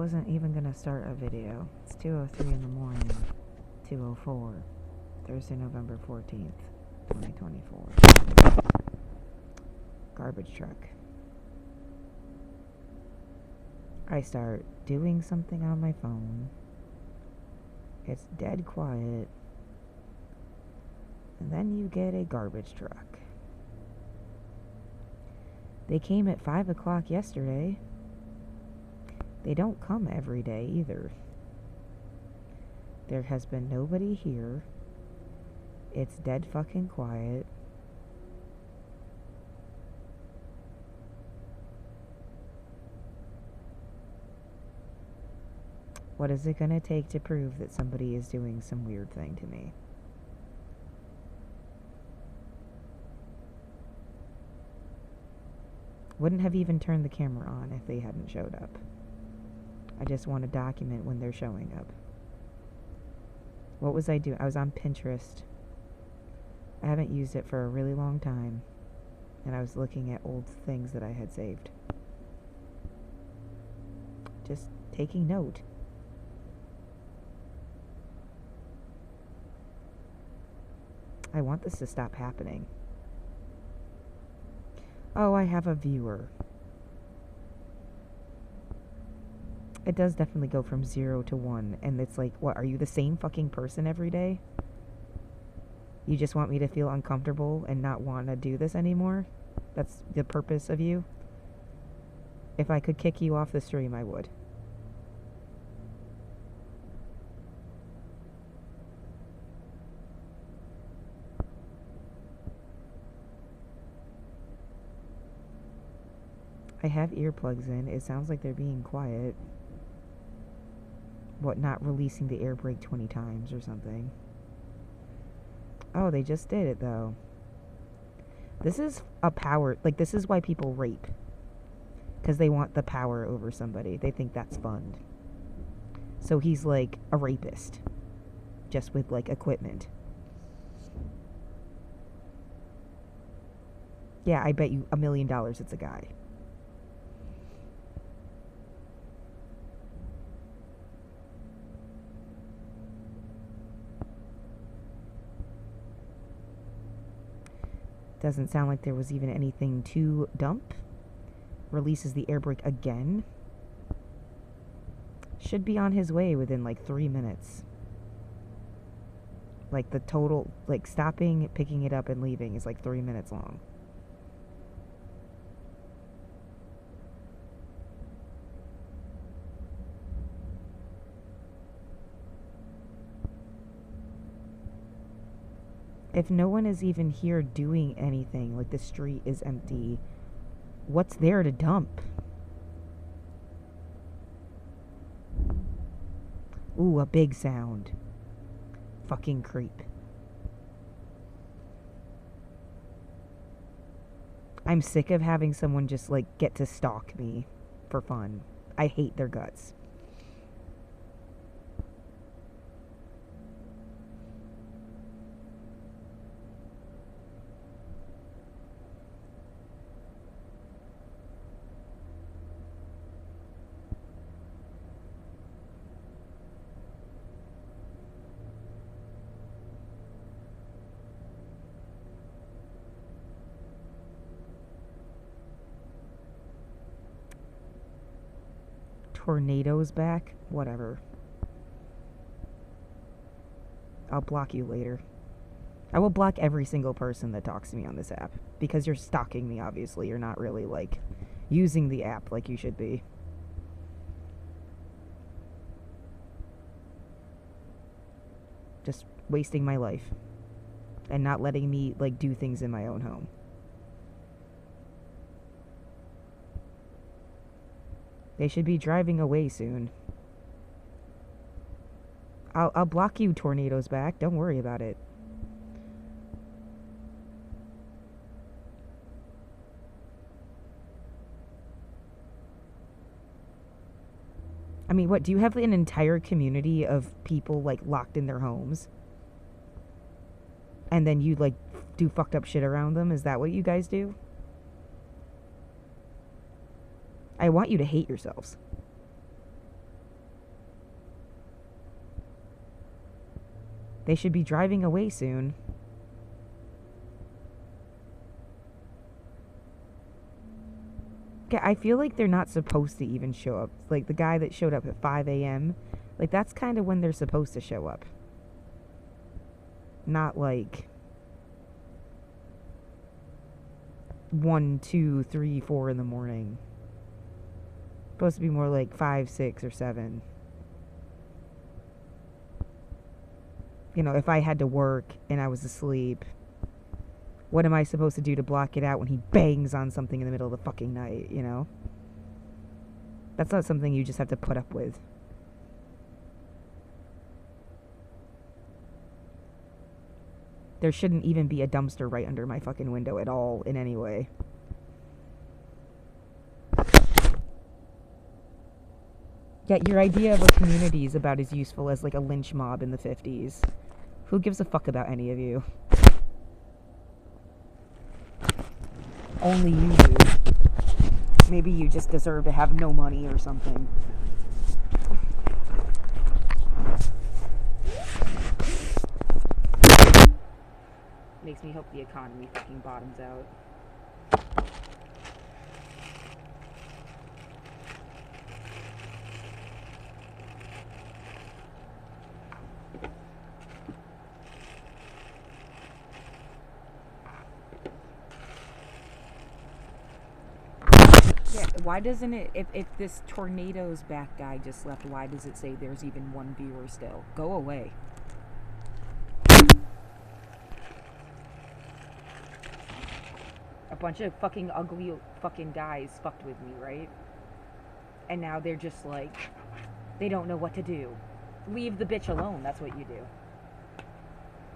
wasn't even gonna start a video. It's 2:03 in the morning. 2:04. Thursday, November 14th, 2024. Garbage truck. I start doing something on my phone. It's dead quiet. And then you get a garbage truck. They came at 5 o'clock yesterday. They don't come every day either. There has been nobody here. It's dead fucking quiet. What is it gonna take to prove that somebody is doing some weird thing to me? Wouldn't have even turned the camera on if they hadn't showed up. I just want to document when they're showing up. What was I doing? I was on Pinterest. I haven't used it for a really long time. And I was looking at old things that I had saved. Just taking note. I want this to stop happening. Oh, I have a viewer. It does definitely go from 0 to 1. And it's like, what, are you the same fucking person every day? You just want me to feel uncomfortable and not want to do this anymore? That's the purpose of you? If I could kick you off the stream, I would. I have earplugs in. It sounds like they're being quiet. What, not releasing the air brake 20 times or something? Oh, they just did it, though. This is a power... Like, this is why people rape. Because they want the power over somebody. They think that's fun. So he's, like, a rapist. Just with, like, equipment. Yeah, I bet you $1 million it's a guy. Doesn't sound like there was even anything to dump. Releases the air brake again. Should be on his way within like 3 minutes. Like the total, like stopping, picking it up and leaving is like 3 minutes long. If no one is even here doing anything, like the street is empty, what's there to dump? Ooh, a big sound. Fucking creep. I'm sick of having someone just, like, get to stalk me for fun. I hate their guts. Tornadoes back? Whatever. I'll block you later. I will block every single person that talks to me on this app. Because you're stalking me, obviously. You're not really, like, using the app like you should be. Just wasting my life. And not letting me, like, do things in my own home. They should be driving away soon. I'll block you, Tornadoes back. Don't worry about it. I mean, what, do you have an entire community of people, like, locked in their homes? And then you, like, do fucked up shit around them? Is that what you guys do? I want you to hate yourselves. They should be driving away soon. I feel like they're not supposed to even show up. Like, the guy that showed up at 5 a.m., like, that's kind of when they're supposed to show up. Not, like, 1, 2, 3, 4 in the morning. Supposed to be more like 5, 6, or 7. You know, if I had to work and I was asleep, what am I supposed to do to block it out when he bangs on something in the middle of the fucking night, you know? That's not something you just have to put up with. There shouldn't even be a dumpster right under my fucking window at all in any way. Yet your idea of a community is about as useful as like a lynch mob in the 50s. Who gives a fuck about any of you? Only you do. Maybe you just deserve to have no money or something. Makes me hope the economy fucking bottoms out. Yeah, why doesn't it, if this Tornado's back guy just left, why does it say there's even one viewer still? Go away. A bunch of fucking ugly fucking guys fucked with me, right? And now they're just like, they don't know what to do. Leave the bitch alone, that's what you do.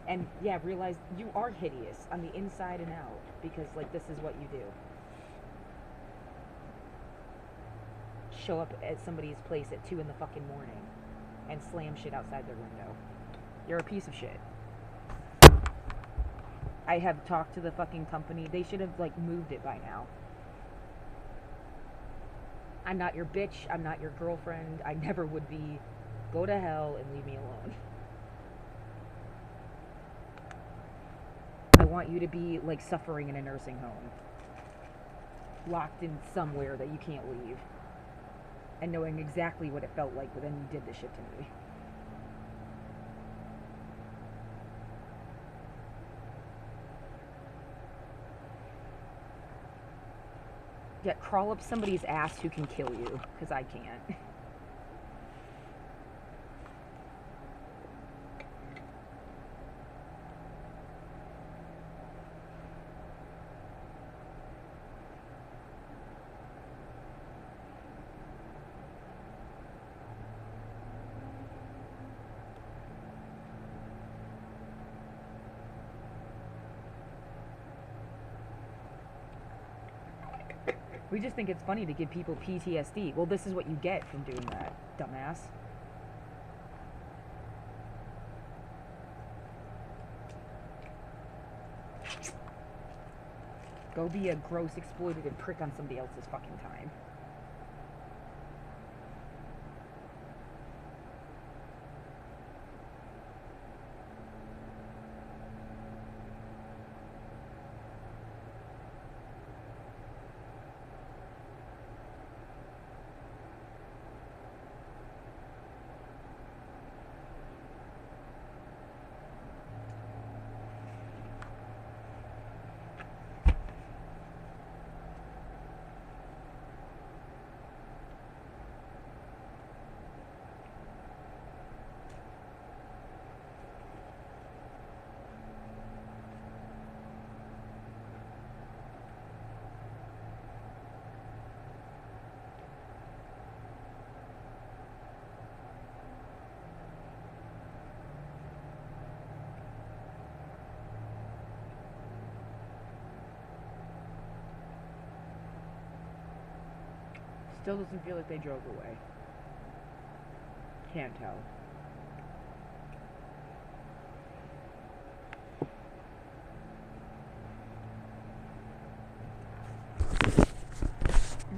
And yeah, realize you are hideous on the inside and out, because like this is what you do. Show up at somebody's place at 2 in the fucking morning and slam shit outside their window. You're a piece of shit. I have talked to the fucking company. They should have, like, moved it by now. I'm not your bitch. I'm not your girlfriend. I never would be. Go to hell and leave me alone. I want you to be, like, suffering in a nursing home. Locked in somewhere that you can't leave. And knowing exactly what it felt like when you did this shit to me. Yeah, crawl up somebody's ass who can kill you, because I can't. We just think it's funny to give people PTSD. Well, this is what you get from doing that, dumbass. Go be a gross, exploitative prick on somebody else's fucking time. Still doesn't feel like they drove away. Can't tell.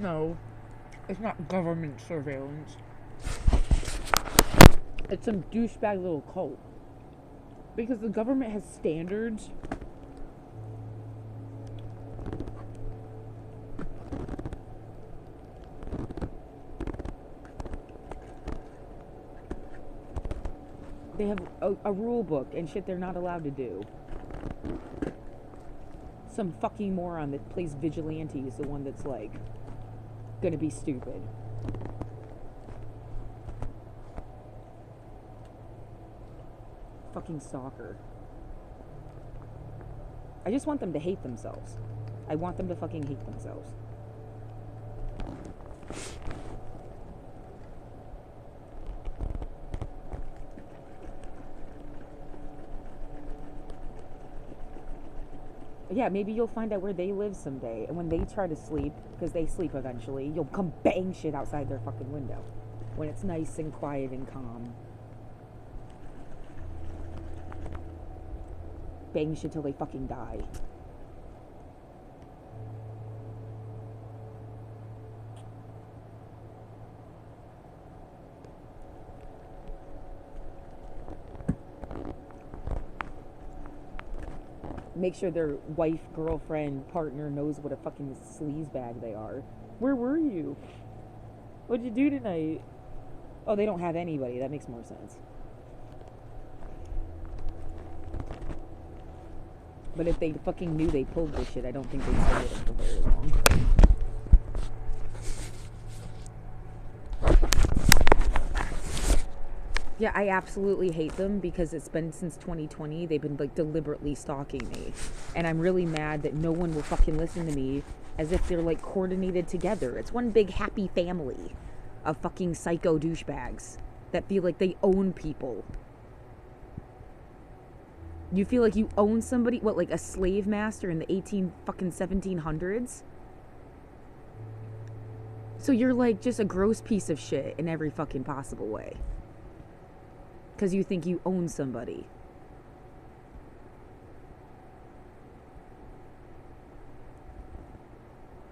No, it's not government surveillance. It's some douchebag little cult. Because the government has standards. They have a rule book and shit they're not allowed to do. Some fucking moron that plays vigilante is the one that's like gonna be stupid. Fucking stalker. I just want them to hate themselves. I want them to fucking hate themselves. Yeah, maybe you'll find out where they live someday, and when they try to sleep, because they sleep eventually, you'll come bang shit outside their fucking window when it's nice and quiet and calm. Bang shit till they fucking die. Make sure their wife, girlfriend, partner knows what a fucking sleazebag they are. Where were you? What'd you do tonight? Oh, they don't have anybody. That makes more sense. But if they fucking knew they pulled this shit, I don't think they'd stay with them for very long. Yeah, I absolutely hate them because it's been since 2020. They've been like deliberately stalking me. And I'm really mad that no one will fucking listen to me as if they're like coordinated together. It's one big happy family of fucking psycho douchebags that feel like they own people. You feel like you own somebody? What, like a slave master in the 1700s? So you're like just a gross piece of shit in every fucking possible way. Because you think you own somebody.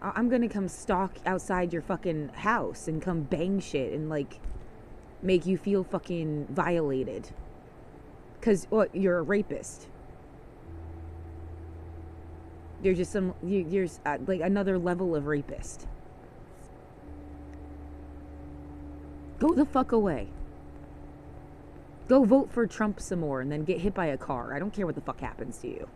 I'm gonna come stalk outside your fucking house and come bang shit and like make you feel fucking violated. Because what, you're a rapist. You're just you're like another level of rapist. Go the fuck away. Go vote for Trump some more and then get hit by a car. I don't care what the fuck happens to you.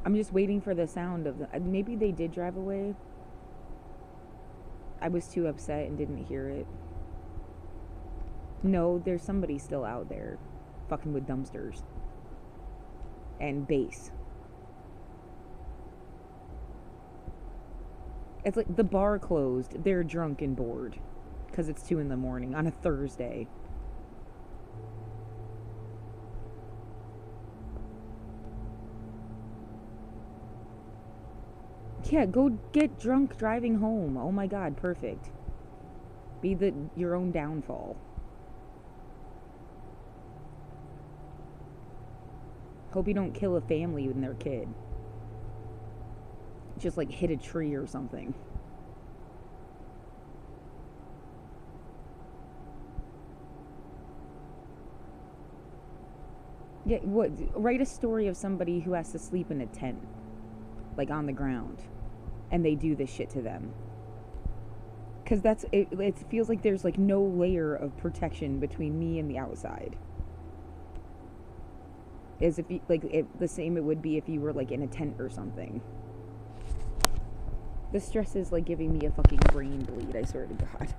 I'm just waiting for the sound of the... Maybe they did drive away. I was too upset and didn't hear it. No, there's somebody still out there fucking with dumpsters and bass. It's like the bar closed. They're drunk and bored because it's 2 a.m. on a Thursday. Yeah, go get drunk driving home. Oh my god, perfect. Be your own downfall. Hope you don't kill a family and their kid. Just like hit a tree or something. Yeah, what? Write a story of somebody who has to sleep in a tent, like on the ground, and they do this shit to them. Because that's it. It feels like there's like no layer of protection between me and the outside. As if you, like the same it would be if you were like in a tent or something. The stress is like giving me a fucking brain bleed, I swear to God.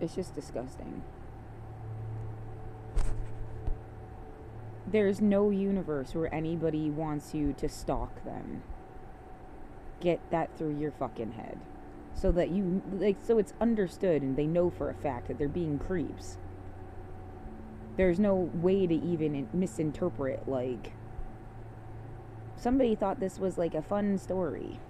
It's just disgusting. There's no universe where anybody wants you to stalk them. Get that through your fucking head. So that you, like, so it's understood and they know for a fact that they're being creeps. There's no way to even misinterpret, like, somebody thought this was like a fun story.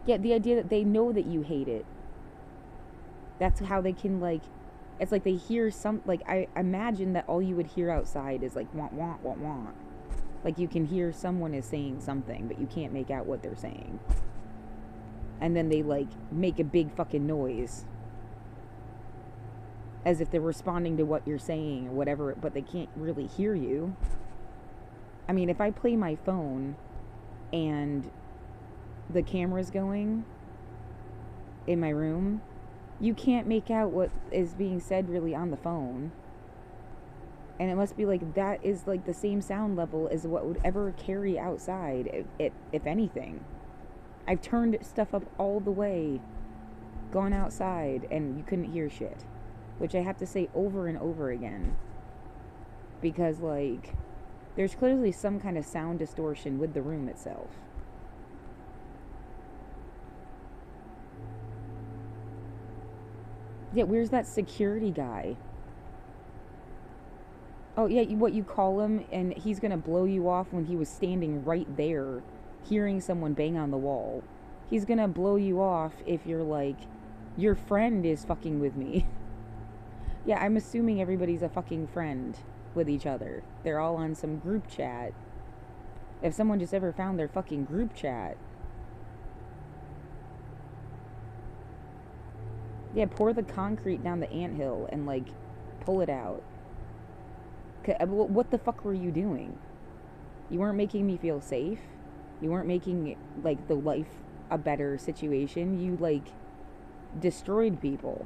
Yeah, the idea that they know that you hate it. That's how they can, like, it's like they hear some, like, I imagine that all you would hear outside is like, want, want, want, want. Like, you can hear someone is saying something, but you can't make out what they're saying. And then they, like, make a big fucking noise. As if they're responding to what you're saying or whatever, but they can't really hear you. I mean, if I play my phone and the camera's going in my room, you can't make out what is being said really on the phone. And it must be like that is like the same sound level as what would ever carry outside, if anything. I've turned stuff up all the way, gone outside, and you couldn't hear shit. Which I have to say over and over again. Because, like, there's clearly some kind of sound distortion with the room itself. Yeah, where's that security guy? Oh, yeah, what, you call him and he's gonna blow you off when he was standing right there, hearing someone bang on the wall. He's gonna blow you off if you're like, your friend is fucking with me. Yeah, I'm assuming everybody's a fucking friend with each other. They're all on some group chat. If someone just ever found their fucking group chat. Yeah, pour the concrete down the anthill and, like, pull it out. What the fuck were you doing? You weren't making me feel safe. You weren't making, like, the life a better situation. You, like, destroyed people.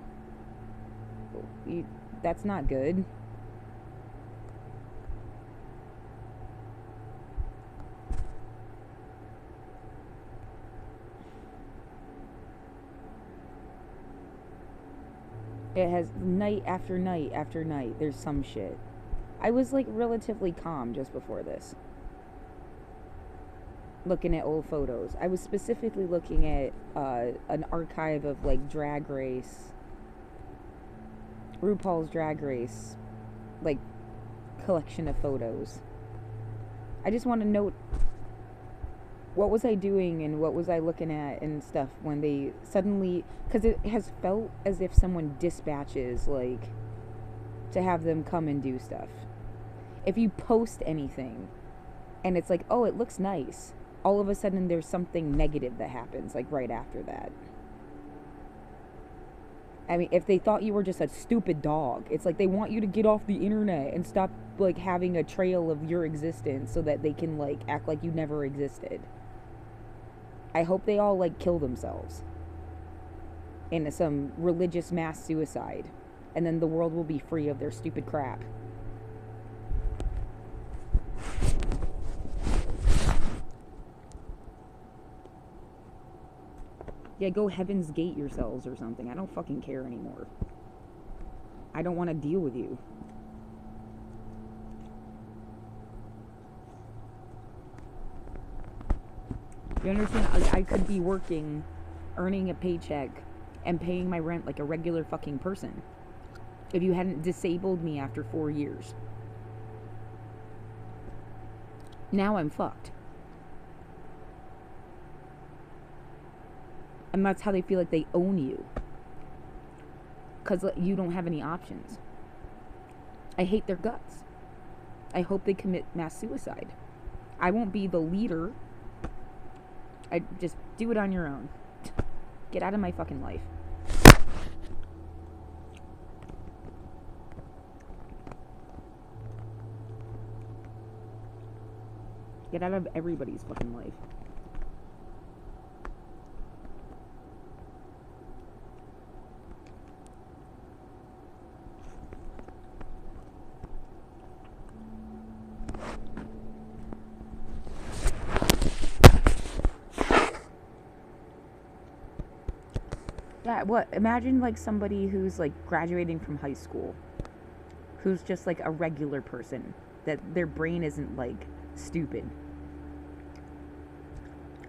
That's not good. It has night after night after night. There's some shit. I was, like, relatively calm just before this. Looking at old photos. I was specifically looking at an archive of, like, Drag Race. RuPaul's Drag Race. Like, collection of photos. I just want to note, what was I doing and what was I looking at and stuff when they suddenly, because it has felt as if someone dispatches, like, to have them come and do stuff. If you post anything and it's like, oh, it looks nice, all of a sudden there's something negative that happens, like, right after that. I mean, if they thought you were just a stupid dog, it's like they want you to get off the internet and stop, like, having a trail of your existence so that they can, like, act like you never existed. I hope they all, like, kill themselves in some religious mass suicide, and then the world will be free of their stupid crap. Yeah, go Heaven's Gate yourselves or something. I don't fucking care anymore. I don't want to deal with you. You understand? I could be working, earning a paycheck, and paying my rent like a regular fucking person. If you hadn't disabled me after 4 years. Now I'm fucked. And that's how they feel like they own you. Because you don't have any options. I hate their guts. I hope they commit mass suicide. I won't be the leader. I just do it on your own. Get out of my fucking life. Get out of everybody's fucking life. Yeah, what? Imagine like somebody who's like graduating from high school, who's just like a regular person, that their brain isn't like stupid,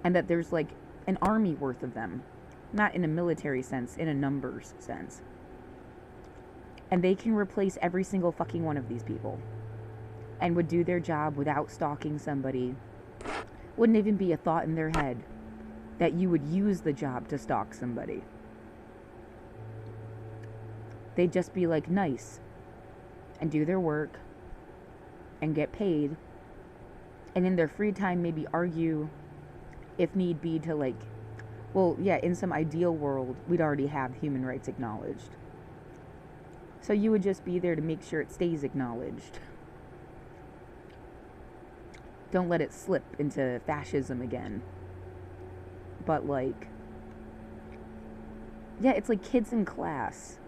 and that there's like an army worth of them, not in a military sense, in a numbers sense. And they can replace every single fucking one of these people and would do their job without stalking somebody. Wouldn't even be a thought in their head that you would use the job to stalk somebody. They'd just be like nice and do their work and get paid, and in their free time maybe argue if need be to like, well, yeah, in some ideal world we'd already have human rights acknowledged, so you would just be there to make sure it stays acknowledged. Don't let it slip into fascism again. But like, yeah, it's like kids in class,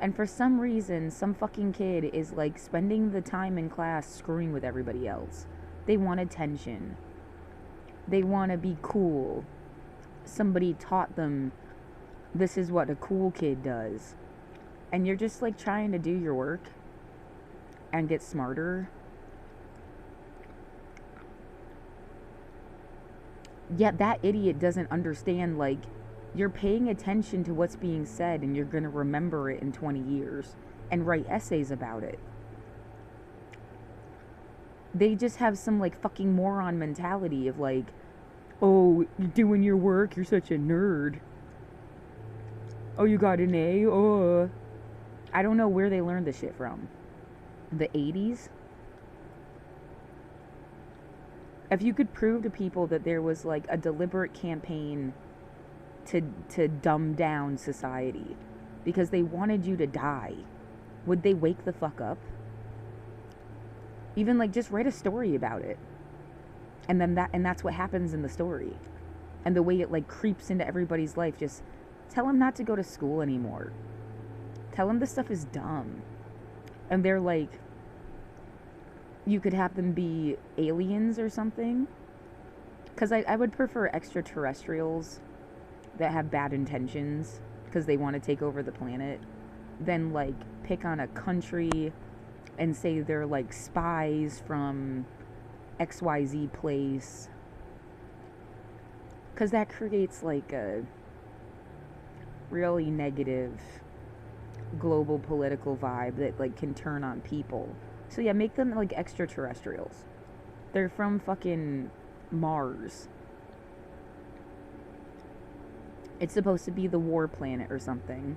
and for some reason some fucking kid is like spending the time in class screwing with everybody else. They want attention, they want to be cool. Somebody taught them this is what a cool kid does, and you're just like trying to do your work and get smarter. Yet that idiot doesn't understand, like, you're paying attention to what's being said and you're going to remember it in 20 years and write essays about it. They just have some like fucking moron mentality of like, oh, you're doing your work, you're such a nerd. Oh, you got an A? Oh. I don't know where they learned this shit from. The 80s? If you could prove to people that there was like a deliberate campaign to dumb down society because they wanted you to die, would they wake the fuck up? Even like just write a story about it. And then that's what happens in the story. And the way it like creeps into everybody's life, just tell them not to go to school anymore. Tell them this stuff is dumb. And they're like, you could have them be aliens or something. Because I would prefer extraterrestrials that have bad intentions because they want to take over the planet than like pick on a country and say they're like spies from XYZ place. Because that creates like a really negative global political vibe that like can turn on people. So yeah, make them like extraterrestrials. They're from fucking Mars. It's supposed to be the war planet or something.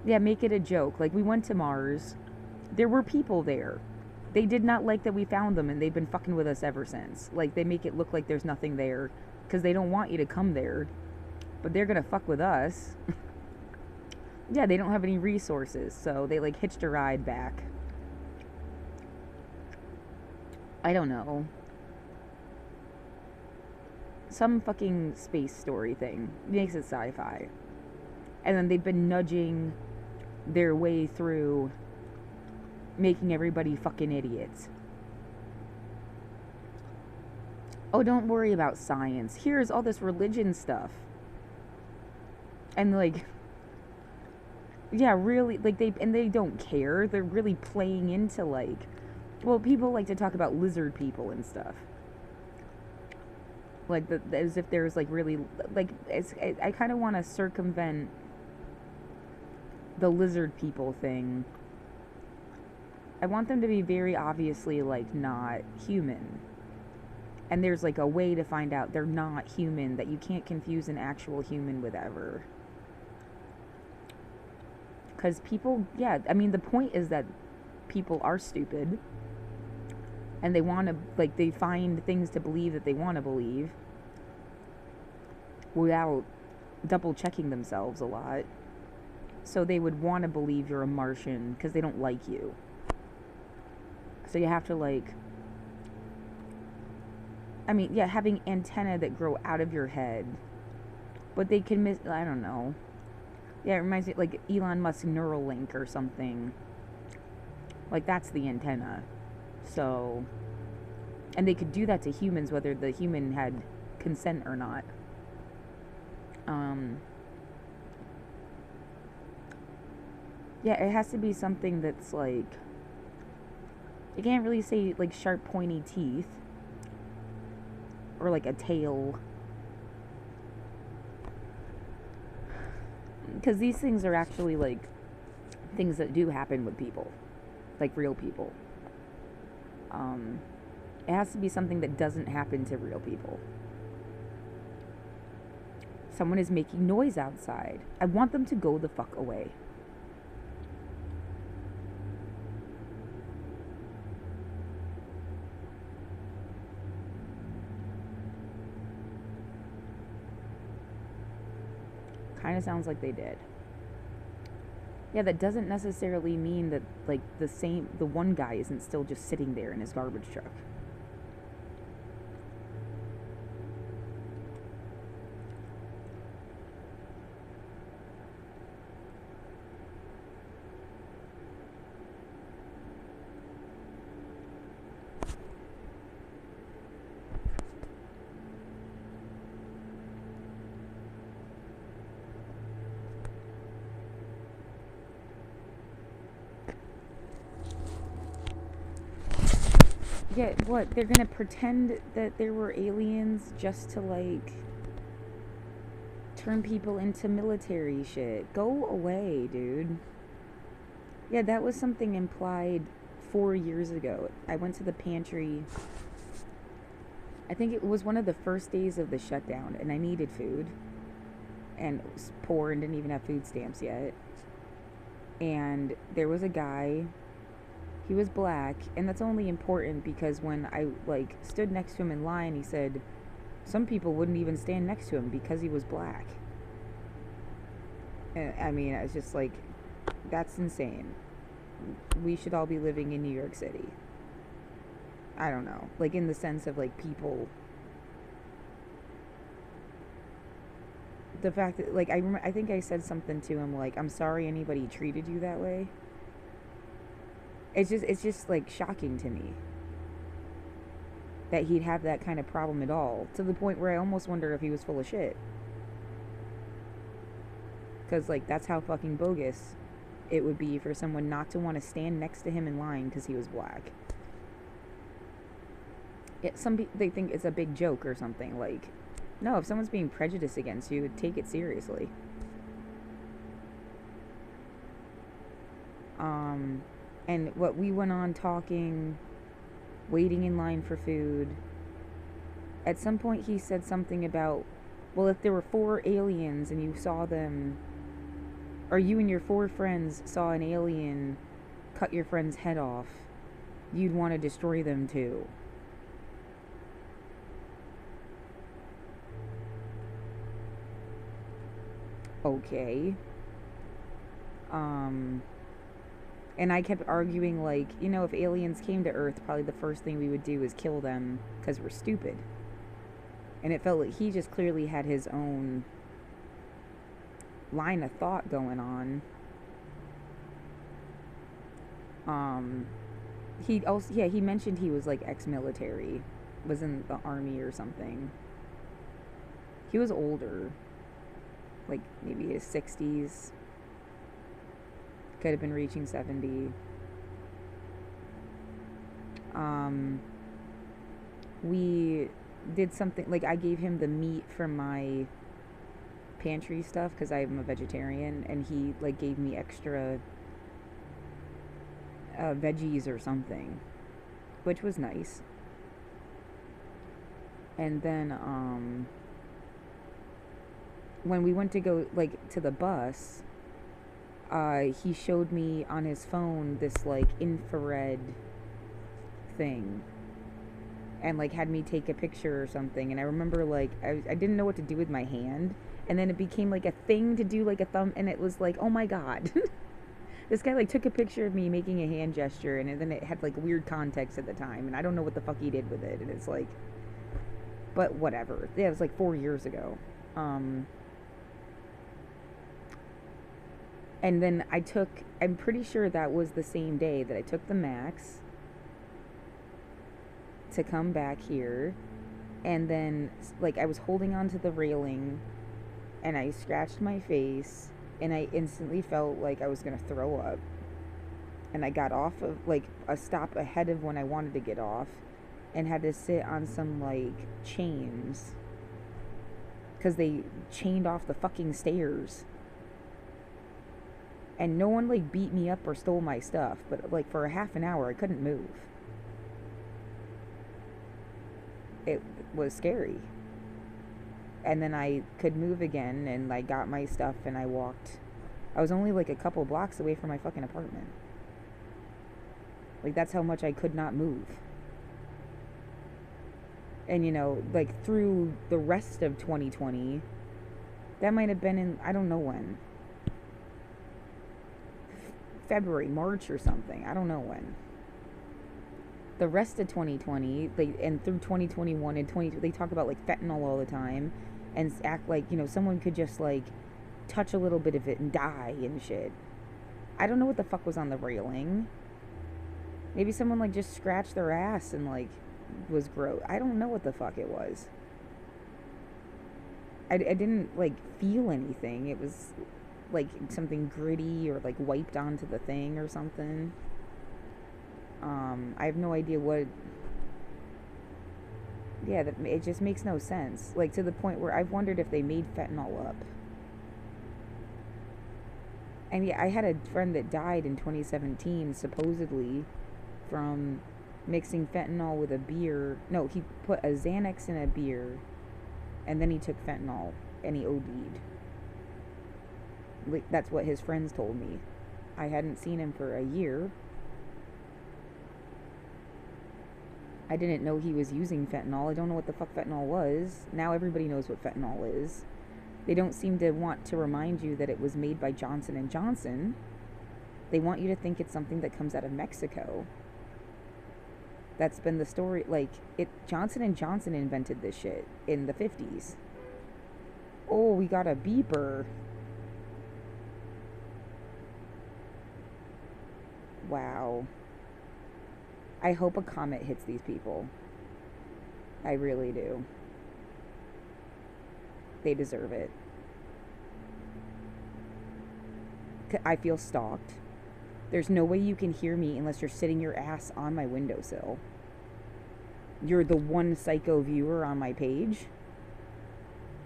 Yeah, make it a joke. Like, we went to Mars. There were people there. They did not like that we found them, and they've been fucking with us ever since. Like, they make it look like there's nothing there because they don't want you to come there. But they're gonna fuck with us. Yeah, they don't have any resources, so they like hitched a ride back. I don't know. Some fucking space story thing makes it sci-fi. And then they've been nudging their way through making everybody fucking idiots. Oh, don't worry about science. Here's all this religion stuff. And like, yeah, really, like they don't care. They're really playing into like, well, people like to talk about lizard people and stuff. Like, as if there's like really, like, I kind of want to circumvent the lizard people thing. I want them to be very obviously like not human. And there's like a way to find out they're not human, that you can't confuse an actual human with ever. Because people, yeah, I mean, the point is that people are stupid. And they want to, like, they find things to believe that they want to believe without double checking themselves a lot. So they would want to believe you're a Martian because they don't like you. So you have to, like, I mean, yeah, having antennae that grow out of your head. But they can miss, I don't know. Yeah, it reminds me, like, Elon Musk Neuralink or something. Like, that's the antenna. So, and they could do that to humans whether the human had consent or not. Yeah, it has to be something that's like, you can't really say like sharp pointy teeth or like a tail, because these things are actually like things that do happen with people, like real people. Um, it has to be something that doesn't happen to real people. Someone is making noise outside. I want them to go the fuck away. Kind of sounds like they did. Yeah, that doesn't necessarily mean that like the one guy isn't still just sitting there in his garbage truck. Yeah, what? They're gonna pretend that there were aliens just to like turn people into military shit. Go away, dude. Yeah, that was something implied 4 years ago. I went to the pantry. I think it was one of the first days of the shutdown, and I needed food. And it was poor and didn't even have food stamps yet. And there was a guy. He was black, and that's only important because when I like stood next to him in line, he said some people wouldn't even stand next to him because he was black. And I mean, I was just like, that's insane. We should all be living in New York City. I don't know, like in the sense of like people. The fact that like I think I said something to him like, I'm sorry anybody treated you that way. It's just like shocking to me that he'd have that kind of problem at all, to the point where I almost wonder if he was full of shit. Because like that's how fucking bogus it would be for someone not to want to stand next to him in line because he was black. Some people, they think it's a big joke or something. Like, no, if someone's being prejudiced against you, take it seriously. And what we went on talking, waiting in line for food. At some point, he said something about, well, if there were 4 aliens and you saw them, or you and your 4 friends saw an alien cut your friend's head off, you'd want to destroy them too. Okay. Um, and I kept arguing, like, if aliens came to Earth, probably the first thing we would do is kill them because we're stupid. And it felt like he just clearly had his own line of thought going on. He also, yeah, he mentioned he was like ex-military, was in the army or something. He was older, like maybe his 60s, could have been reaching 70. We did something, like I gave him the meat from my pantry stuff because I'm a vegetarian, and he like gave me extra veggies or something, which was nice. And then when we went to go like to the bus, he showed me on his phone this like infrared thing, and like had me take a picture or something. And I remember like I didn't know what to do with my hand, and then it became like a thing to do like a thumb, and it was like, oh my god. This guy like took a picture of me making a hand gesture, and then it had like weird context at the time, and I don't know what the fuck he did with it. And it's like, but whatever. Yeah, it was like 4 years ago. And then I'm pretty sure that was the same day that I took the Max to come back here. And then, like, I was holding onto the railing and I scratched my face. and I instantly felt like I was gonna throw up. And I got off of like a stop ahead of when I wanted to get off, and had to sit on some like chains because they chained off the fucking stairs. And no one like beat me up or stole my stuff, but like for a half an hour I couldn't move. It was scary. And then I could move again, and I got my stuff and I walked. I was only like a couple blocks away from my fucking apartment. Like, that's how much I could not move. And, you know, like, through the rest of 2020, that might have been in, I don't know when. February, March or something. I don't know when. The rest of 2020, and through 2021 and 20, they talk about, like, fentanyl all the time. And act like, you know, someone could just, like, touch a little bit of it and die and shit. I don't know what the fuck was on the railing. Maybe someone, like, just scratched their ass and, like, was gross. I don't know what the fuck it was. I didn't, like, feel anything. It was, like, something gritty or, like, wiped onto the thing or something. I have no idea what... Yeah, it just makes no sense. Like, to the point where I've wondered if they made fentanyl up. And yeah, I had a friend that died in 2017, supposedly, from mixing fentanyl with a beer. No, he put a Xanax in a beer, and then he took fentanyl, and he OD'd. Like, that's what his friends told me. I hadn't seen him for a year. I didn't know he was using fentanyl. I don't know what the fuck fentanyl was. Now everybody knows what fentanyl is. They don't seem to want to remind you that it was made by Johnson & Johnson. They want you to think it's something that comes out of Mexico. That's been the story. Like, Johnson & Johnson invented this shit in the 50s. Oh, we got a beeper. Wow. I hope a comet hits these people. I really do. They deserve it. I feel stalked. There's no way you can hear me unless you're sitting your ass on my windowsill. You're the one psycho viewer on my page.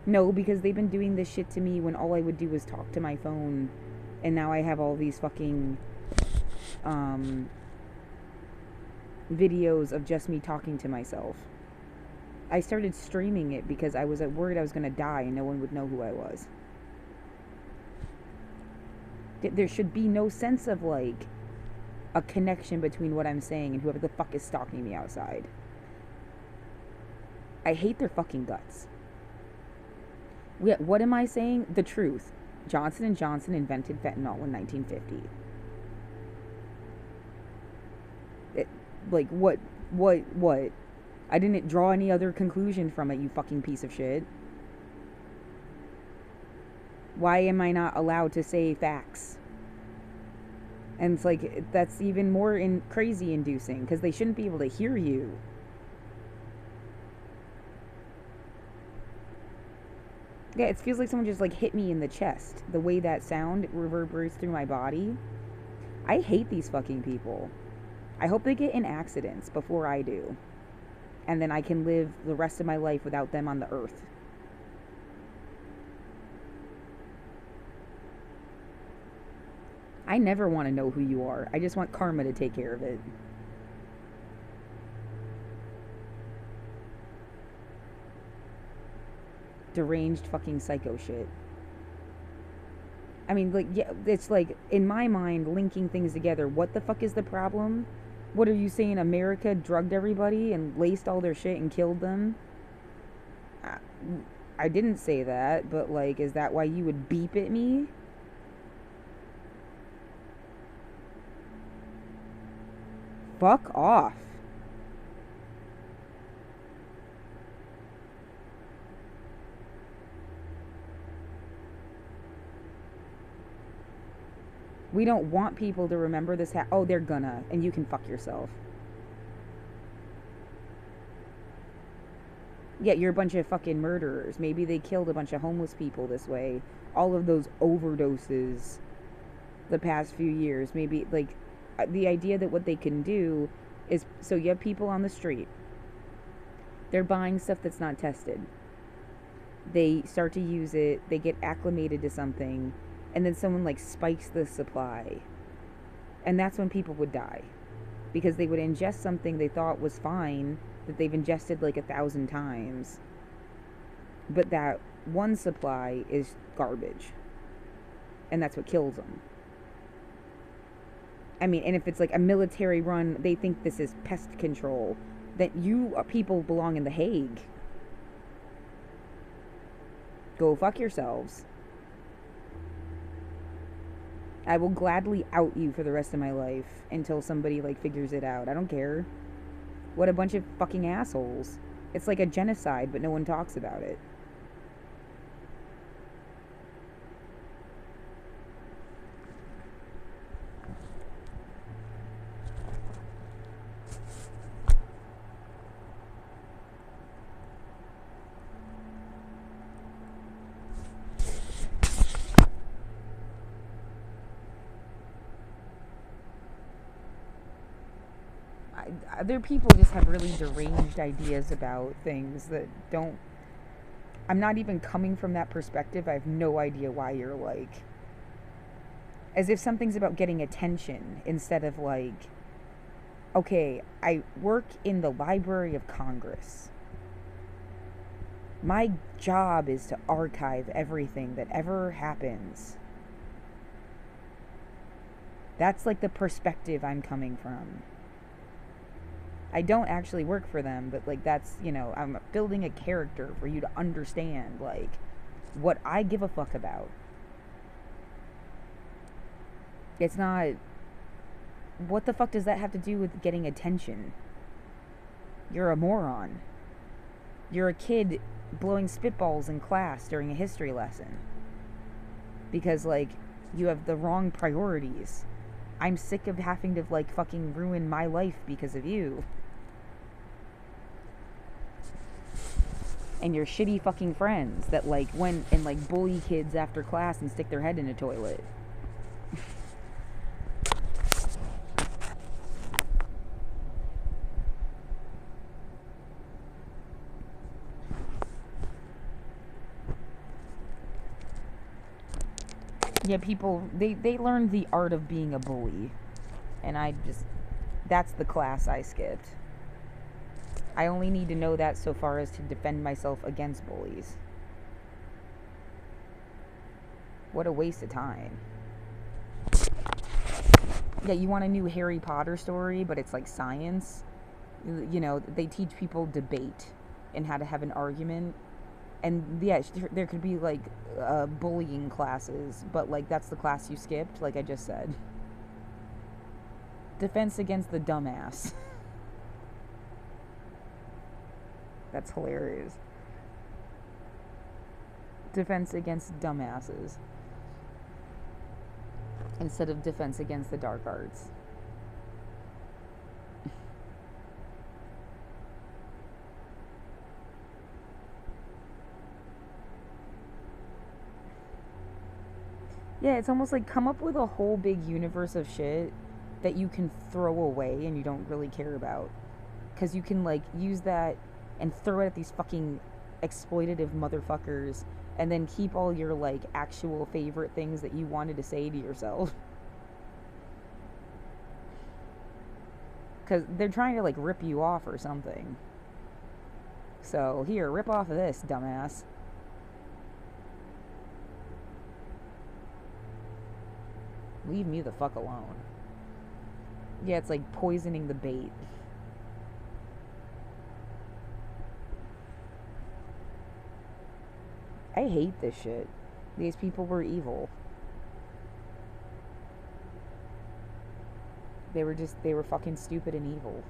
No, because they've been doing this shit to me when all I would do was talk to my phone. And now I have all these fucking videos of just me talking to myself. I started streaming it because I was worried I was going to die and no one would know who I was. There should be no sense of, like, a connection between what I'm saying and whoever the fuck is stalking me outside. I hate their fucking guts. What am I saying? The truth. Johnson & Johnson invented fentanyl in 1950. Like, what? I didn't draw any other conclusion from it, you fucking piece of shit. Why am I not allowed to say facts? And it's like, that's even more crazy inducing, because they shouldn't be able to hear you. Yeah, it feels like someone just, like, hit me in the chest. The way that sound reverberates through my body. I hate these fucking people. I hope they get in accidents before I do. And then I can live the rest of my life without them on the earth. I never want to know who you are. I just want karma to take care of it. Deranged fucking psycho shit. I mean, like, yeah, it's like, in my mind, linking things together. What the fuck is the problem? What are you saying? America drugged everybody and laced all their shit and killed them? I didn't say that, but, like, is that why you would beep at me? Fuck off. We don't want people to remember this. Oh, they're gonna. And you can fuck yourself. Yeah, you're a bunch of fucking murderers. Maybe they killed a bunch of homeless people this way. all of those overdoses the past few years. Maybe like the idea that what they can do is, so you have people on the street, they're buying stuff that's not tested. They start to use it, they get acclimated to something, and then someone like spikes the supply. And that's when people would die. Because they would ingest something they thought was fine that they've ingested like 1,000 times. But that one supply is garbage. And that's what kills them. I mean, and if it's like a military run, they think this is pest control, that you people belong in The Hague. Go fuck yourselves. I will gladly out you for the rest of my life until somebody like figures it out. I don't care. What a bunch of fucking assholes. It's like a genocide, but no one talks about it. Other people just have really deranged ideas about things that don't. I'm not even coming from that perspective. I have no idea why you're like. As if something's about getting attention instead of like. Okay, I work in the Library of Congress. My job is to archive everything that ever happens. That's like the perspective I'm coming from. I don't actually work for them, but like that's, you know, I'm building a character for you to understand like what I give a fuck about. It's not, what the fuck does that have to do with getting attention? You're a moron. You're a kid blowing spitballs in class during a history lesson. Because like you have the wrong priorities. I'm sick of having to like fucking ruin my life because of you. And your shitty fucking friends that like went and like bully kids after class and stick their head in a toilet. Yeah, people, they learned the art of being a bully. And that's the class I skipped. I only need to know that so far as to defend myself against bullies. What a waste of time. Yeah, you want a new Harry Potter story, but it's like science? You know, they teach people debate and how to have an argument. And yeah, there could be like bullying classes, but like that's the class you skipped, like I just said. Defense against the dumbass. That's hilarious. Defense against dumbasses. Instead of defense against the dark arts. Yeah, it's almost like come up with a whole big universe of shit that you can throw away and you don't really care about. Because you can like use that and throw it at these fucking exploitative motherfuckers and then keep all your like actual favorite things that you wanted to say to yourself. Because they're trying to like rip you off or something. So here, rip off of this, dumbass. Leave me the fuck alone. Yeah, it's like poisoning the bait. I hate this shit. These people were evil. They were fucking stupid and evil.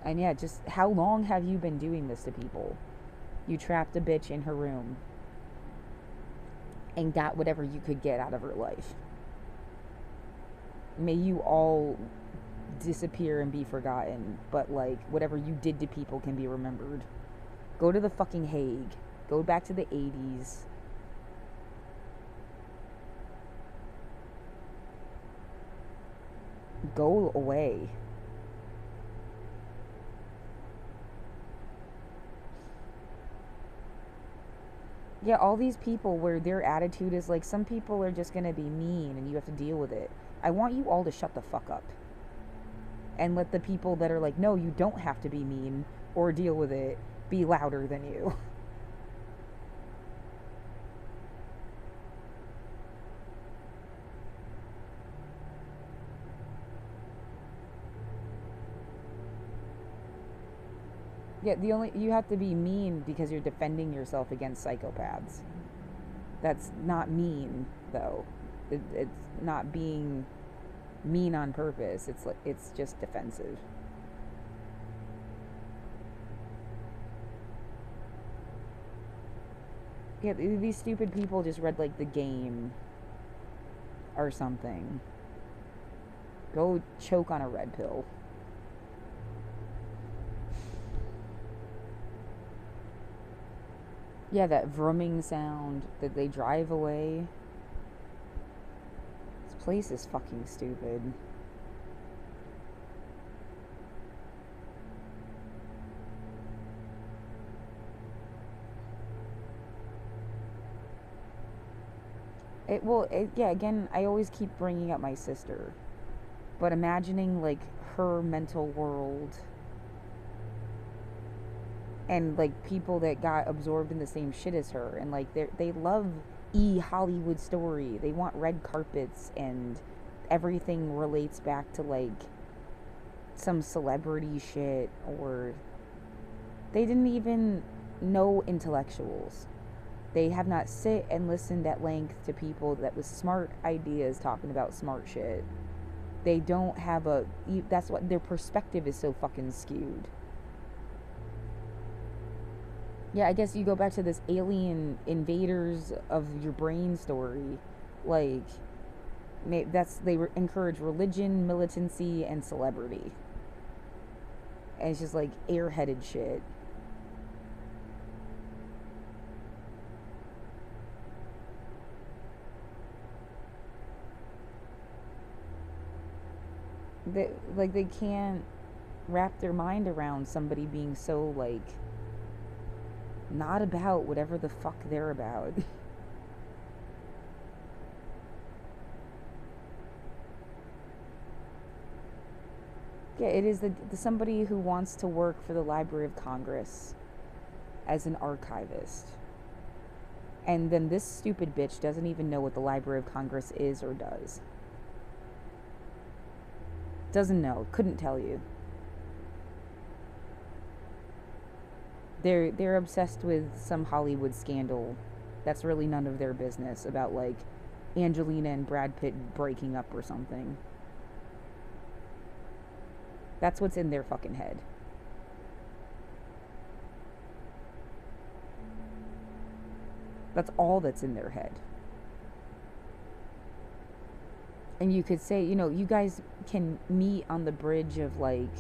And yeah, just how long have you been doing this to people? You trapped a bitch in her room and got whatever you could get out of her life. May you all disappear and be forgotten, but like whatever you did to people can be remembered. Go to the fucking Hague. Go back to the 80s. go away. Yeah, all these people where their attitude is like, some people are just gonna be mean and you have to deal with it. I want you all to shut the fuck up and let the people that are like, no, you don't have to be mean or deal with it, be louder than you. Yeah, the only you have to be mean because you're defending yourself against psychopaths. That's not mean though. It's not being mean on purpose. It's like it's just defensive. Yeah, these stupid people just read like The Game or something. Go choke on a red pill. Yeah, that vrooming sound that they drive away. This place is fucking stupid. Yeah, again, I always keep bringing up my sister. But imagining, like, her mental world and, like, people that got absorbed in the same shit as her. And, like, they love Hollywood story. They want red carpets and everything relates back to, like, some celebrity shit, or they didn't even know intellectuals. They have not sit and listened at length to people that with smart ideas talking about smart shit. They don't have that's what their perspective is so fucking skewed. Yeah, I guess you go back to this alien invaders of your brain story. Like, they encourage religion, militancy, and celebrity. And it's just like airheaded shit. They can't wrap their mind around somebody being so, like, not about whatever the fuck they're about. Yeah, it is the somebody who wants to work for the Library of Congress as an archivist. And then this stupid bitch doesn't even know what the Library of Congress is or does. Doesn't know, couldn't tell you. They're obsessed with some Hollywood scandal that's really none of their business, about, like, Angelina and Brad Pitt breaking up or something. That's what's in their fucking head. That's all that's in their head. And you could say, you guys can meet on the bridge of, like,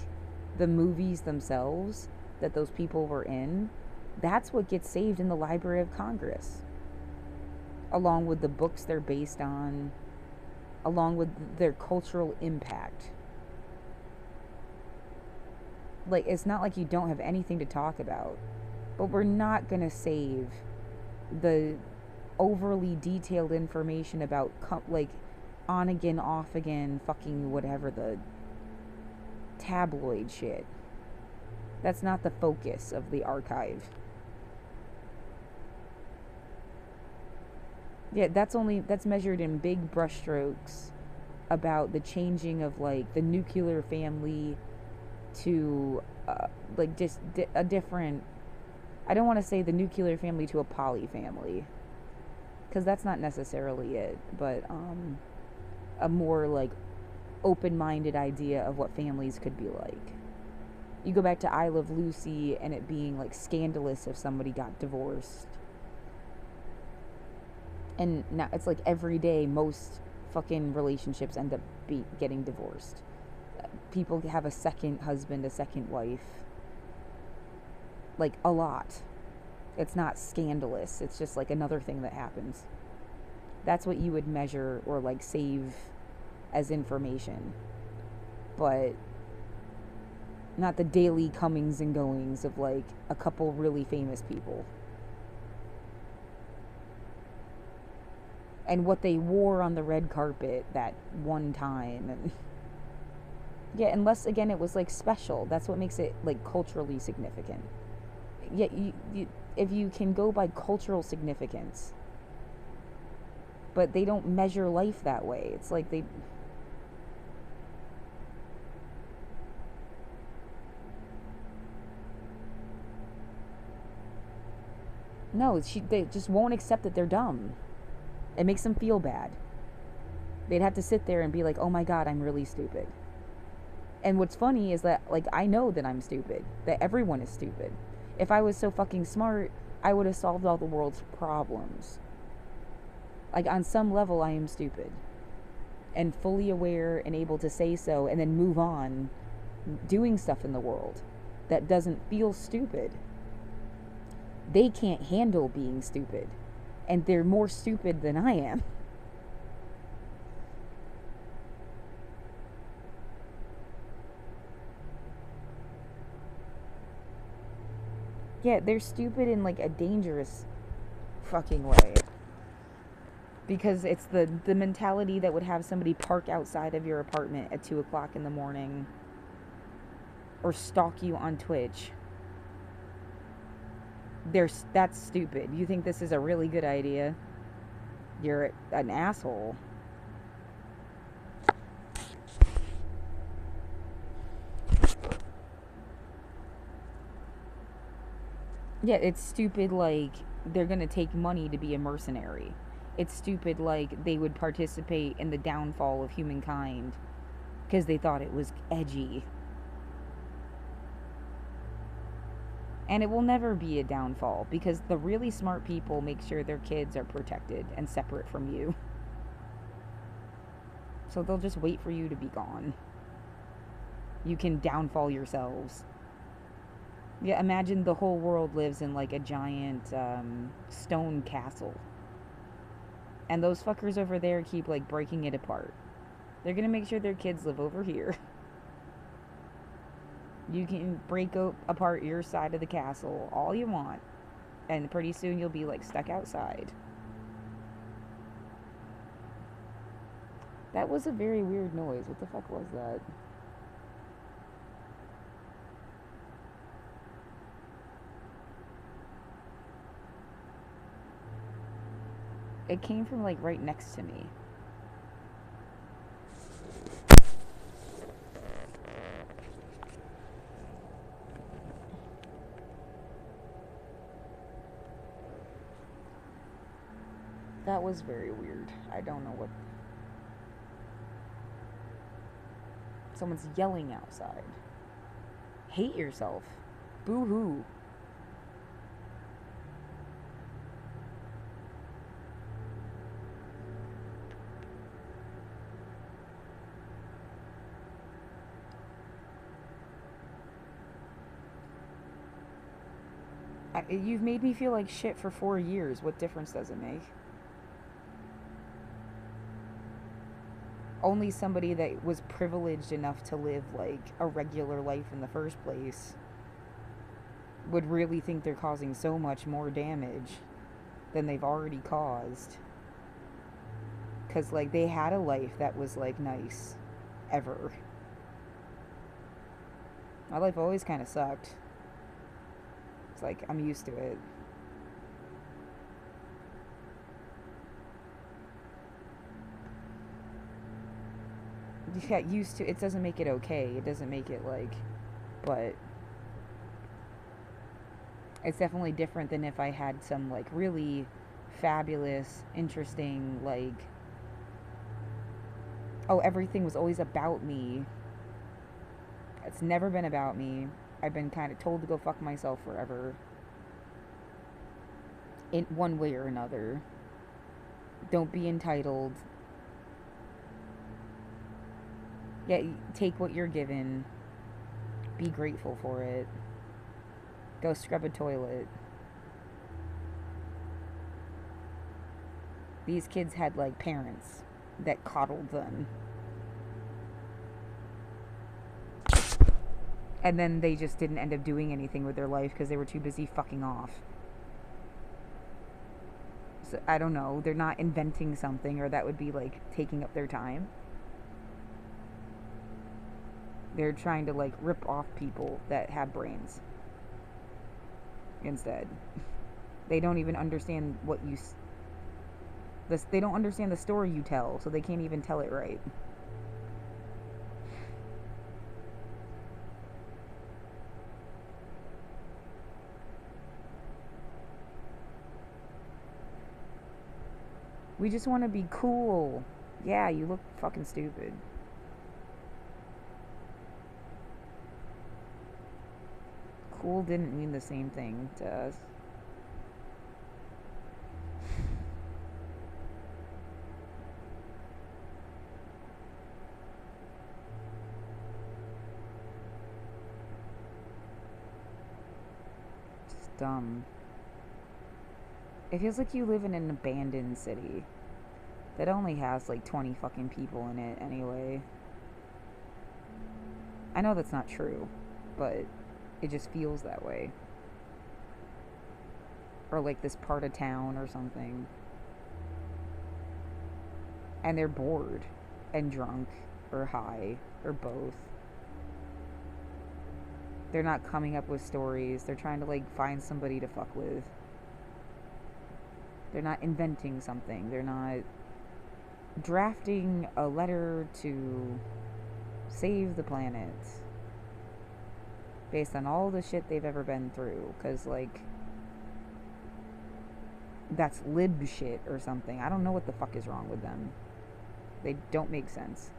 the movies themselves that those people were in. That's what gets saved in the Library of Congress, along with the books they're based on, along with their cultural impact. Like, it's not like you don't have anything to talk about, but we're not going to save the overly detailed information about, like, on again, off again, fucking whatever, the tabloid shit. That's not the focus of the archive. Yeah, that's measured in big brushstrokes about the changing of, like, the nuclear family to, like, just a different, I don't want to say the nuclear family to a poly family, because that's not necessarily it, but a more, like, open-minded idea of what families could be like. You go back to I Love Lucy and it being, like, scandalous if somebody got divorced. And now it's like every day most fucking relationships end up getting divorced. People have a second husband, a second wife. Like, a lot. It's not scandalous. It's just, like, another thing that happens. That's what you would measure or, like, save as information. but not the daily comings and goings of like a couple really famous people. And what they wore on the red carpet that one time. And yeah, unless again it was like special. That's what makes it like culturally significant. Yeah, if you can go by cultural significance, but they don't measure life that way. It's like they. No, they just won't accept that they're dumb. It makes them feel bad. They'd have to sit there and be like, oh my God, I'm really stupid. And what's funny is that, like, I know that I'm stupid. That everyone is stupid. If I was so fucking smart, I would have solved all the world's problems. Like, on some level, I am stupid. And fully aware and able to say so and then move on doing stuff in the world that doesn't feel stupid. They can't handle being stupid. And they're more stupid than I am. Yeah, they're stupid in like a dangerous fucking way. Because it's the mentality that would have somebody park outside of your apartment at 2 o'clock in the morning or stalk you on Twitch. That's stupid. You think this is a really good idea? You're an asshole. Yeah, it's stupid like they're gonna take money to be a mercenary. It's stupid like they would participate in the downfall of humankind because they thought it was edgy. And it will never be a downfall because the really smart people make sure their kids are protected and separate from you. So they'll just wait for you to be gone. You can downfall yourselves. Yeah, imagine the whole world lives in like a giant stone castle. And those fuckers over there keep like breaking it apart. They're gonna make sure their kids live over here. You can break apart your side of the castle all you want. And pretty soon you'll be like stuck outside. That was a very weird noise. What the fuck was that? It came from like right next to me. That was very weird. I don't know what. Someone's yelling outside. Hate yourself. Boo hoo. You've made me feel like shit for 4 years. What difference does it make? Only somebody that was privileged enough to live like a regular life in the first place would really think they're causing so much more damage than they've already caused. Because like they had a life that was like nice ever. My life always kind of sucked. It's like I'm used to it. You got used to it. Doesn't make it okay. It doesn't make it like, but it's definitely different than if I had some like really fabulous, interesting, like, oh, everything was always about me. It's never been about me. I've been kind of told to go fuck myself forever. In one way or another. Don't be entitled. Yeah, take what you're given. Be grateful for it. Go scrub a toilet. These kids had like parents that coddled them. And then they just didn't end up doing anything with their life because they were too busy fucking off. So, I don't know. They're not inventing something, or that would be like taking up their time. They're trying to like rip off people that have brains instead. They don't even understand what you they don't understand the story you tell, so they can't even tell it right. We just want to be cool. Yeah, you look fucking stupid. Cool didn't mean the same thing to us. Just dumb. It feels like you live in an abandoned city that only has like 20 fucking people in it anyway. I know that's not true, but it just feels that way. Or like this part of town or something. And they're bored and drunk or high or both. They're not coming up with stories. They're trying to like find somebody to fuck with. They're not inventing something. They're not drafting a letter to save the planet based on all the shit they've ever been through. Because, like, that's lib shit or something. I don't know what the fuck is wrong with them. They don't make sense.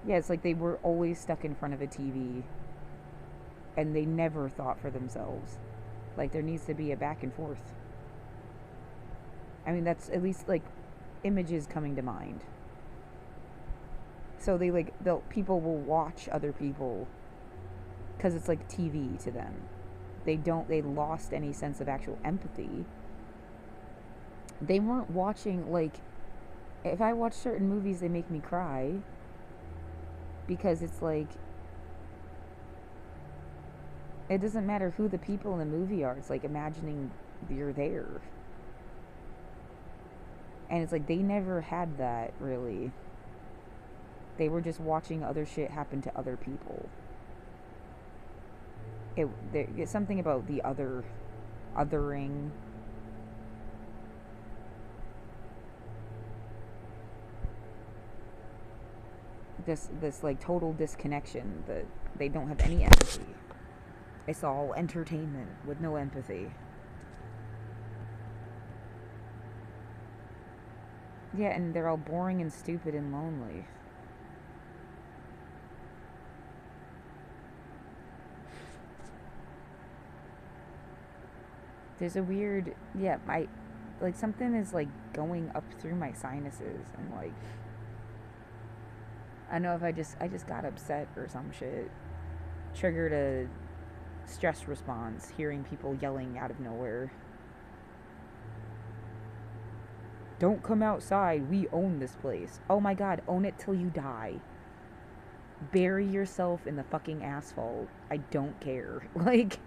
Yeah, it's like they were always stuck in front of a TV and they never thought for themselves. Like, there needs to be a back and forth. I mean, that's at least, like, images coming to mind. So people will watch other people because it's like TV to them. They lost any sense of actual empathy. They weren't watching, like, if I watch certain movies, they make me cry. Because it's like, it doesn't matter who the people in the movie are. It's like imagining you're there. And it's like they never had that, really. They were just watching other shit happen to other people. It's something about the othering. This like total disconnection, that they don't have any empathy. It's all entertainment with no empathy. Yeah, and they're all boring and stupid and lonely. There's a weird, yeah, like something is like going up through my sinuses, and like, I know if I just got upset or some shit, triggered a stress response, hearing people yelling out of nowhere. Don't come outside, we own this place. Oh my god, own it till you die. Bury yourself in the fucking asphalt. I don't care. Like,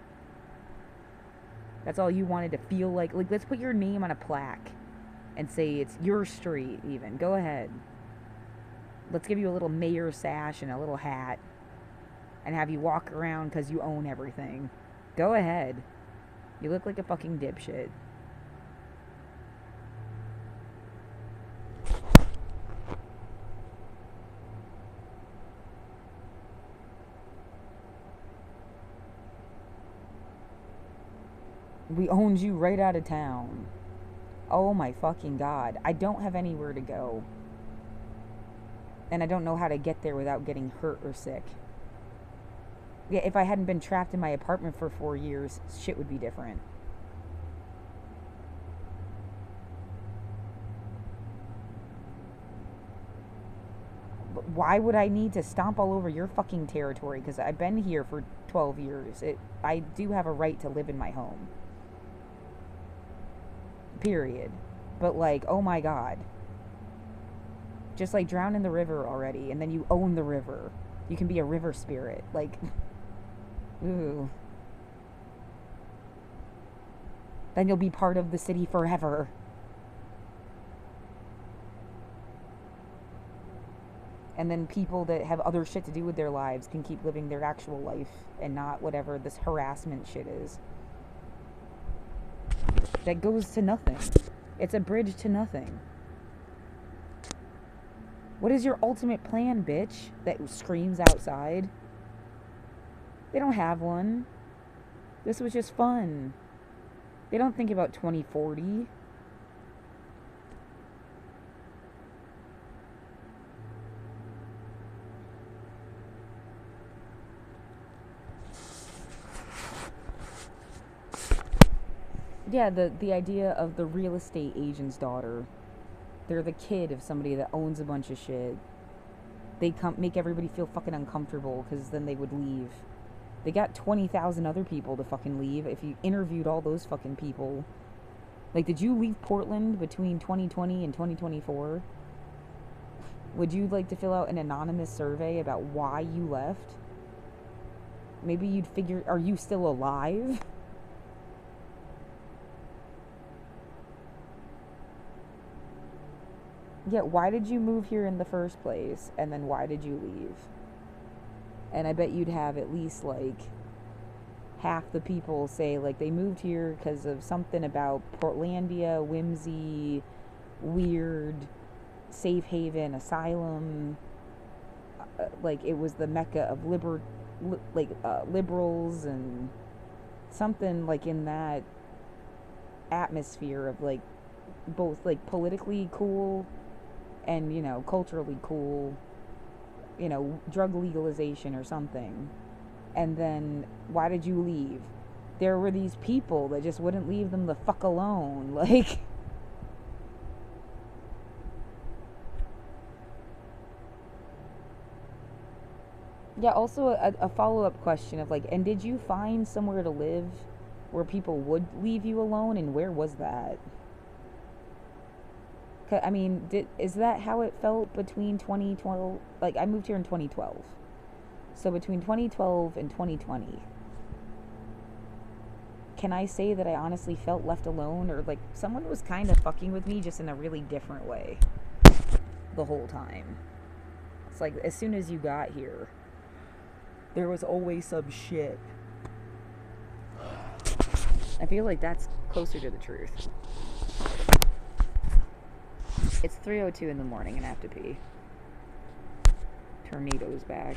that's all you wanted to feel like. Like, let's put your name on a plaque and say it's your street, even. Go ahead. Let's give you a little mayor sash and a little hat and have you walk around because you own everything. Go ahead. You look like a fucking dipshit. We owned you right out of town. Oh my fucking god. I don't have anywhere to go. And I don't know how to get there without getting hurt or sick. Yeah, if I hadn't been trapped in my apartment for 4 years, shit would be different. But why would I need to stomp all over your fucking territory? Because I've been here for 12 years. I do have a right to live in my home. Period. But like, oh my god. Just like drown in the river already, and then you own the river. You can be a river spirit. Like, ooh. Then you'll be part of the city forever. And then people that have other shit to do with their lives can keep living their actual life and not whatever this harassment shit is. That goes to nothing. It's a bridge to nothing. What is your ultimate plan, bitch? That screams outside. They don't have one. This was just fun. They don't think about 2040. Yeah, the idea of the real estate agent's daughter. They're the kid of somebody that owns a bunch of shit. They make everybody feel fucking uncomfortable because then they would leave. They got 20,000 other people to fucking leave. If you interviewed all those fucking people. Like, did you leave Portland between 2020 and 2024? Would you like to fill out an anonymous survey about why you left? Maybe you'd figure, are you still alive? Yeah, why did you move here in the first place? And then why did you leave? And I bet you'd have at least, like, half the people say, like, they moved here because of something about Portlandia, whimsy, weird, safe haven, asylum. Like, it was the mecca of liberals and something, like, in that atmosphere of, like, both, like, politically cool and, you know, culturally cool, you know, drug legalization or something. And then, why did you leave? There were these people that just wouldn't leave them the fuck alone. Like, yeah, also a follow-up question of, like, and did you find somewhere to live where people would leave you alone, and where was that? I mean, is that how it felt between 2012? Like, I moved here in 2012. So between 2012 and 2020, can I say that I honestly felt left alone? Or, like, someone was kind of fucking with me just in a really different way the whole time? It's like, as soon as you got here, there was always some shit. I feel like that's closer to the truth. It's 3:02 in the morning and I have to pee. Tornado's back.